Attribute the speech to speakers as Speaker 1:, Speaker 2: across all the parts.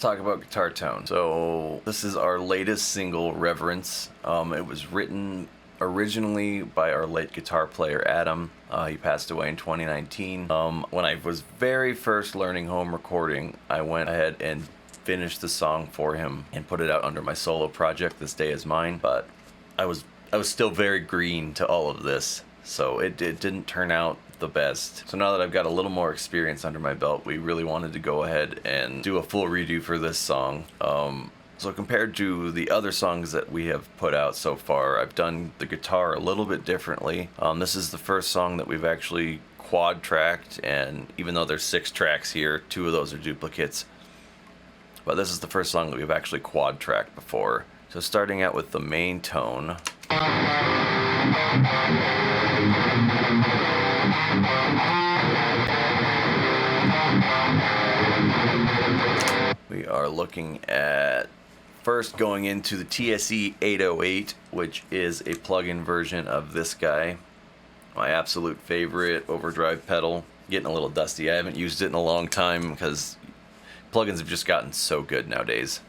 Speaker 1: talk about guitar tone. So this is our latest single, Reverence. It was written originally by our late guitar player, Adam. He passed away in 2019. When I was very first learning home recording, I went ahead and finished the song for him and put it out under my solo project, This Day Is Mine. But I was still very green to all of this, so it didn't turn out the best. So now that I've got a little more experience under my belt, we really wanted to go ahead and do a full redo for this song. So compared to the other songs that we have put out so far, I've done the guitar a little bit differently. This is the first song that we've actually quad tracked, and even though there's 6 tracks here, 2 of those are duplicates. But this is the first song that we've actually quad tracked before. So starting out with the main tone. We are looking at first going into the TSE 808, which is a plug-in version of this guy. My absolute favorite overdrive pedal. Getting a little dusty. I haven't used it in a long time because plugins have just gotten so good nowadays.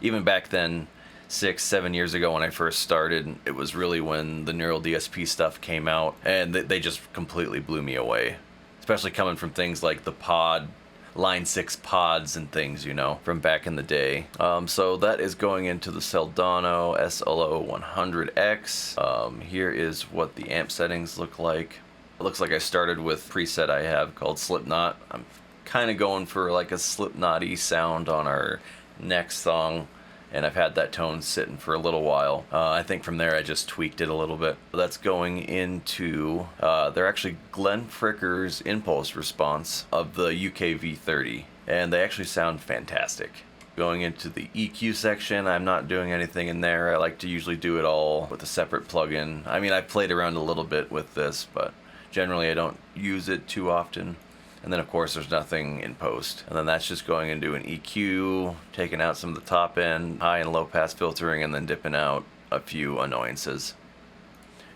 Speaker 1: Even back then, 6-7 years ago when I first started, it was really when the Neural DSP stuff came out, and they just completely blew me away. Especially coming from things like the pod, Line 6 pods and things, you know, from back in the day. So that is going into the Soldano SLO100X. Here is what the amp settings look like. It looks like I started with a preset I have called Slipknot. I'm kind of going for like a Slipknot-y sound on our next song, and I've had that tone sitting for a little while. I think from there I just tweaked it a little bit. That's going into, they're actually Glenn Fricker's impulse response of the UK V30, and they actually sound fantastic. Going into the EQ section, I'm not doing anything in there. I like to usually do it all with a separate plugin. I mean, I've played around a little bit with this, but generally I don't use it too often. And then of course there's nothing in post. And then that's just going into an EQ, taking out some of the top end, high and low pass filtering, and then dipping out a few annoyances.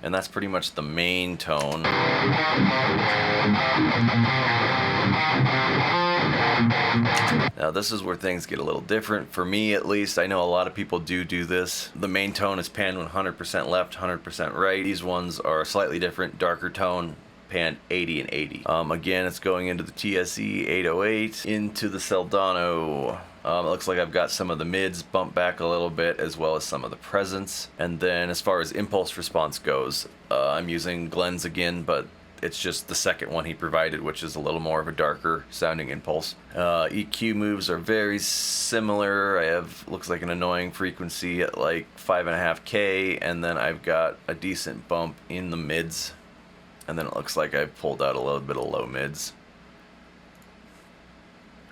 Speaker 1: And that's pretty much the main tone. Now this is where things get a little different, for me at least. I know a lot of people do this. The main tone is panned 100% left, 100% right. These ones are slightly different, darker tone, panned 80 and 80. Again, it's going into the TSE 808, into the Soldano. It looks like I've got some of the mids bumped back a little bit, as well as some of the presence. And then as far as impulse response goes, I'm using Glenn's again, but it's just the second one he provided, which is a little more of a darker sounding impulse. EQ moves are very similar. I have, looks like an annoying frequency at like 5.5K, and then I've got a decent bump in the mids. And then it looks like I've pulled out a little bit of low mids.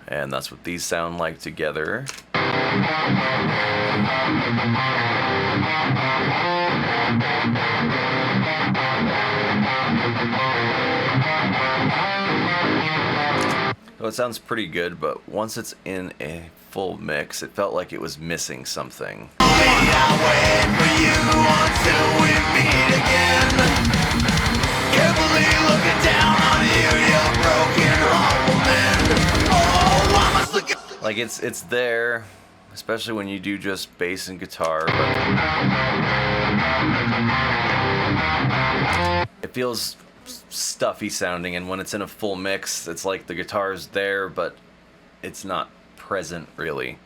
Speaker 1: And that's what these sound like together. So it sounds pretty good, but once it's in a full mix, it felt like it was missing something.
Speaker 2: I'll wait for you until we meet again. Carefully looking down on you, your broken heart will mend. Oh, I must look at...
Speaker 1: Like it's there, especially when you do just bass and guitar, but it feels stuffy sounding, and when it's in a full mix, it's like the guitar's there, but it's not present really.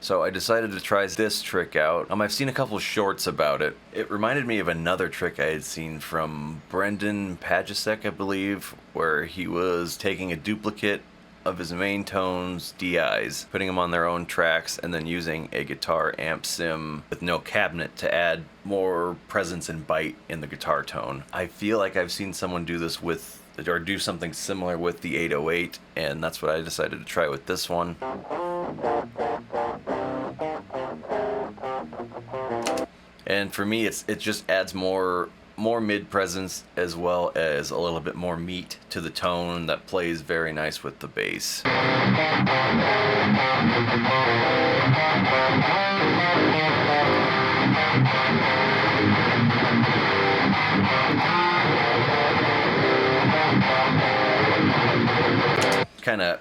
Speaker 1: So I decided to try this trick out. I've seen a couple shorts about it. It reminded me of another trick I had seen from Brendan Pajacek, I believe, where he was taking a duplicate of his main tones, DIs, putting them on their own tracks, and then using a guitar amp sim with no cabinet to add more presence and bite in the guitar tone. I feel like I've seen someone do this with, or do something similar with the 808, and that's what I decided to try with this one. And for me, it just adds more mid presence, as well as a little bit more meat to the tone that plays very nice with the bass. Kind of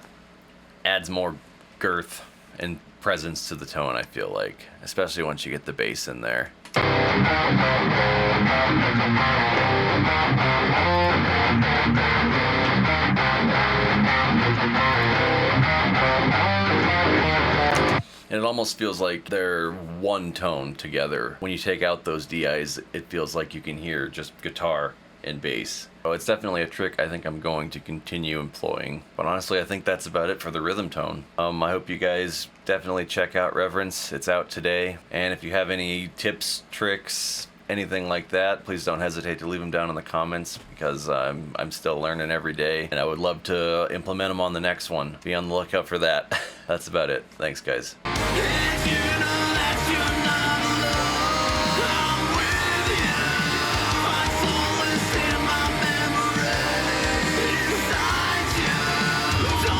Speaker 1: adds more girth and presence to the tone, I feel like, especially once you get the bass in there. And it almost feels like they're one tone together. When you take out those DIs, it feels like you can hear just guitar and bass. So it's definitely a trick I think I'm going to continue employing. But honestly, I think that's about it for the rhythm tone. I hope you guys definitely check out Reverence. It's out today. And if you have any tips, tricks, anything like that, please don't hesitate to leave them down in the comments, because I'm still learning every day, and I would love to implement them on the next one. Be on the lookout for that. That's about it. Thanks, guys.